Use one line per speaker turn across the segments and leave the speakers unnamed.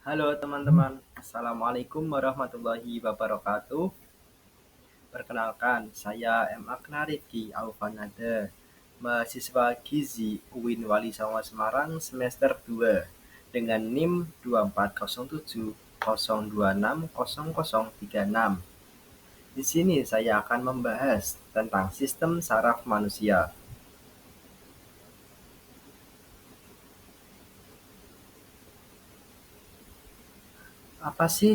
Halo teman-teman, Assalamualaikum warahmatullahi wabarakatuh. Perkenalkan, saya M. Akna Rifki Aufanada, mahasiswa Gizi UIN Wali Songo Semarang semester 2 dengan NIM 240702600036. Di sini saya akan membahas tentang sistem saraf manusia. Apa sih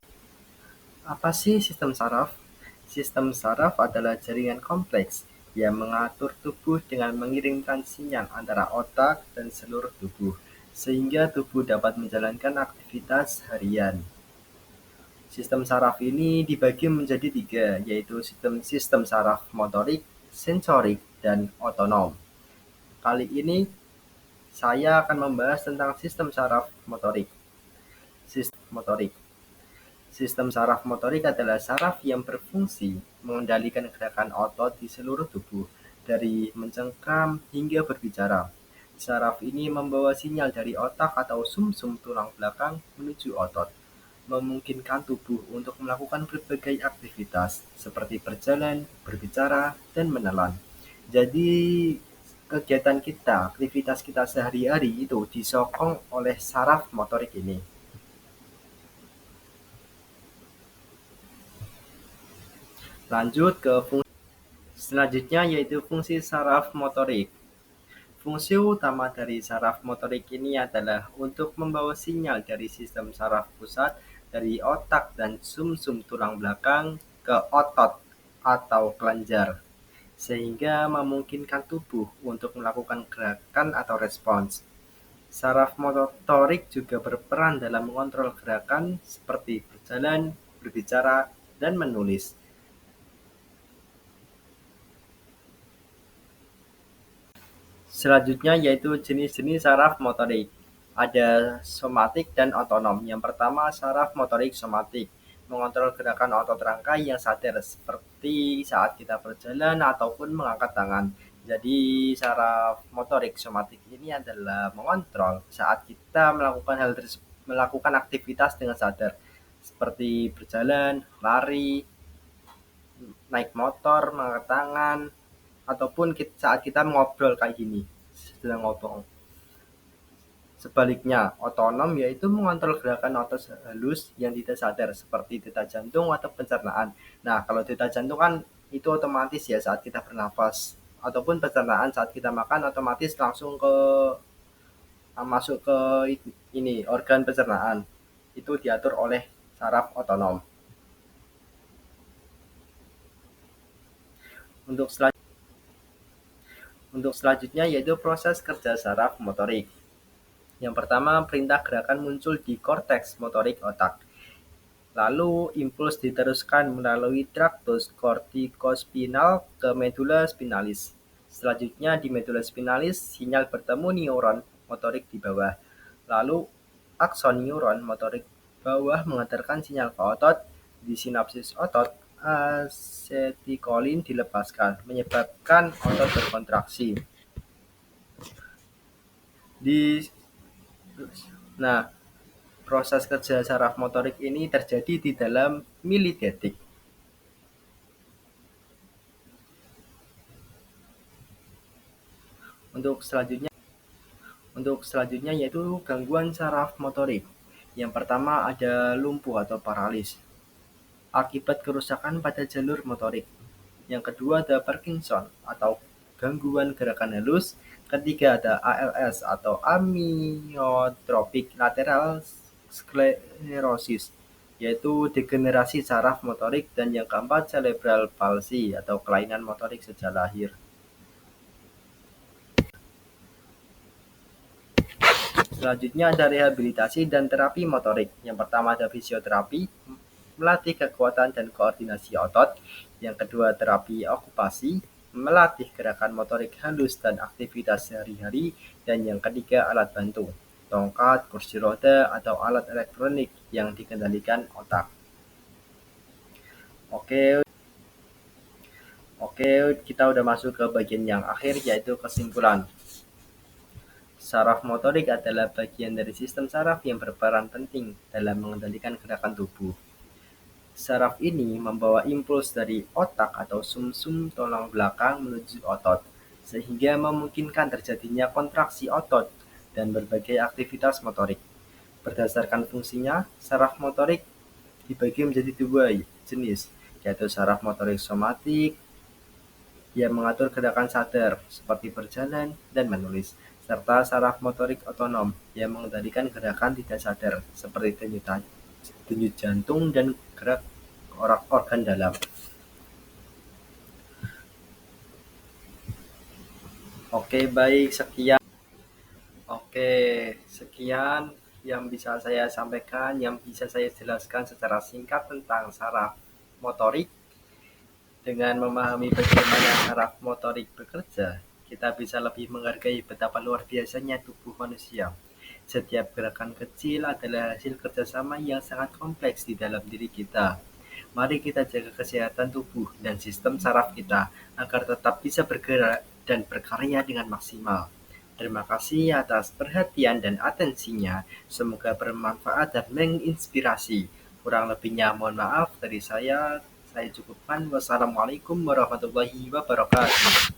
Apa sih sistem saraf? Sistem saraf adalah jaringan kompleks yang mengatur tubuh dengan mengirimkan sinyal antara otak dan seluruh tubuh, sehingga tubuh dapat menjalankan aktivitas harian. Sistem saraf ini dibagi menjadi tiga, yaitu sistem saraf motorik, sensorik, dan otonom. Kali ini saya akan membahas tentang sistem saraf motorik. Sistem motorik. Sistem saraf motorik adalah saraf yang berfungsi mengendalikan gerakan otot di seluruh tubuh, dari mencengkram hingga berbicara. Saraf ini membawa sinyal dari otak atau sumsum tulang belakang menuju otot, memungkinkan tubuh untuk melakukan berbagai aktivitas seperti berjalan, berbicara, dan menelan. Jadi kegiatan kita, aktivitas kita sehari-hari itu disokong oleh saraf motorik ini. Lanjut ke fungsi selanjutnya yaitu fungsi saraf motorik. Fungsi utama dari saraf motorik ini adalah untuk membawa sinyal dari sistem saraf pusat dari otak dan sumsum tulang belakang ke otot atau kelenjar, sehingga memungkinkan tubuh untuk melakukan gerakan atau respons. Saraf motorik juga berperan dalam mengontrol gerakan seperti berjalan, berbicara, dan menulis. Selanjutnya yaitu jenis-jenis saraf motorik. Ada somatik dan otonom. Yang pertama saraf motorik somatik, mengontrol gerakan otot rangkai yang sadar seperti saat kita berjalan ataupun mengangkat tangan. Jadi saraf motorik somatik ini adalah mengontrol saat kita melakukan aktivitas dengan sadar seperti berjalan, lari, naik motor, mengangkat tangan, ataupun saat kita ngobrol kayak gini, sedang ngobrol. Sebaliknya, otonom yaitu mengontrol gerakan otot halus yang tidak sadar seperti detak jantung atau pencernaan. Nah, kalau detak jantung kan itu otomatis ya saat kita bernafas, ataupun pencernaan saat kita makan otomatis langsung masuk ke ini organ pencernaan. Itu diatur oleh saraf otonom. Untuk selanjutnya yaitu proses kerja saraf motorik. Yang pertama, perintah gerakan muncul di korteks motorik otak. Lalu, impuls diteruskan melalui traktus kortikospinal ke medula spinalis. Selanjutnya, di medula spinalis, sinyal bertemu neuron motorik di bawah. Lalu, akson neuron motorik bawah mengantarkan sinyal ke otot. Di sinapsis otot, asetikolin dilepaskan, menyebabkan otot berkontraksi. Di Nah, proses kerja saraf motorik ini terjadi di dalam milidetik. Untuk selanjutnya yaitu gangguan saraf motorik. Yang pertama ada lumpuh atau paralis akibat kerusakan pada jalur motorik. Yang kedua ada Parkinson atau gangguan gerakan halus. Ketiga ada ALS atau amyotrophic lateral sclerosis, yaitu degenerasi saraf motorik. Dan yang keempat cerebral palsy atau kelainan motorik sejak lahir. Selanjutnya ada rehabilitasi dan terapi motorik. Yang pertama ada fisioterapi, melatih kekuatan dan koordinasi otot. Yang kedua terapi okupasi, melatih gerakan motorik halus dan aktivitas sehari-hari. Dan yang ketiga alat bantu, tongkat, kursi roda, atau alat elektronik yang dikendalikan otak. Oke, kita udah masuk ke bagian yang akhir yaitu kesimpulan. Saraf motorik adalah bagian dari sistem saraf yang berperan penting dalam mengendalikan gerakan tubuh. Saraf ini membawa impuls dari otak atau sumsum tulang belakang menuju otot, sehingga memungkinkan terjadinya kontraksi otot dan berbagai aktivitas motorik. Berdasarkan fungsinya, saraf motorik dibagi menjadi dua jenis, yaitu saraf motorik somatik yang mengatur gerakan sadar seperti berjalan dan menulis, serta saraf motorik otonom yang mengendalikan gerakan tidak sadar seperti denyut jantung dan gerak organ dalam. Oke, baik, sekian. Oke, sekian yang bisa saya sampaikan, yang bisa saya jelaskan secara singkat tentang saraf motorik. Dengan memahami bagaimana saraf motorik bekerja, kita bisa lebih menghargai betapa luar biasanya tubuh manusia. Setiap gerakan kecil adalah hasil kerjasama yang sangat kompleks di dalam diri kita. Mari kita jaga kesehatan tubuh dan sistem saraf kita agar tetap bisa bergerak dan berkarya dengan maksimal. Terima kasih atas perhatian dan atensinya. Semoga bermanfaat dan menginspirasi. Kurang lebihnya mohon maaf dari saya. Saya cukupkan. Wassalamualaikum warahmatullahi wabarakatuh.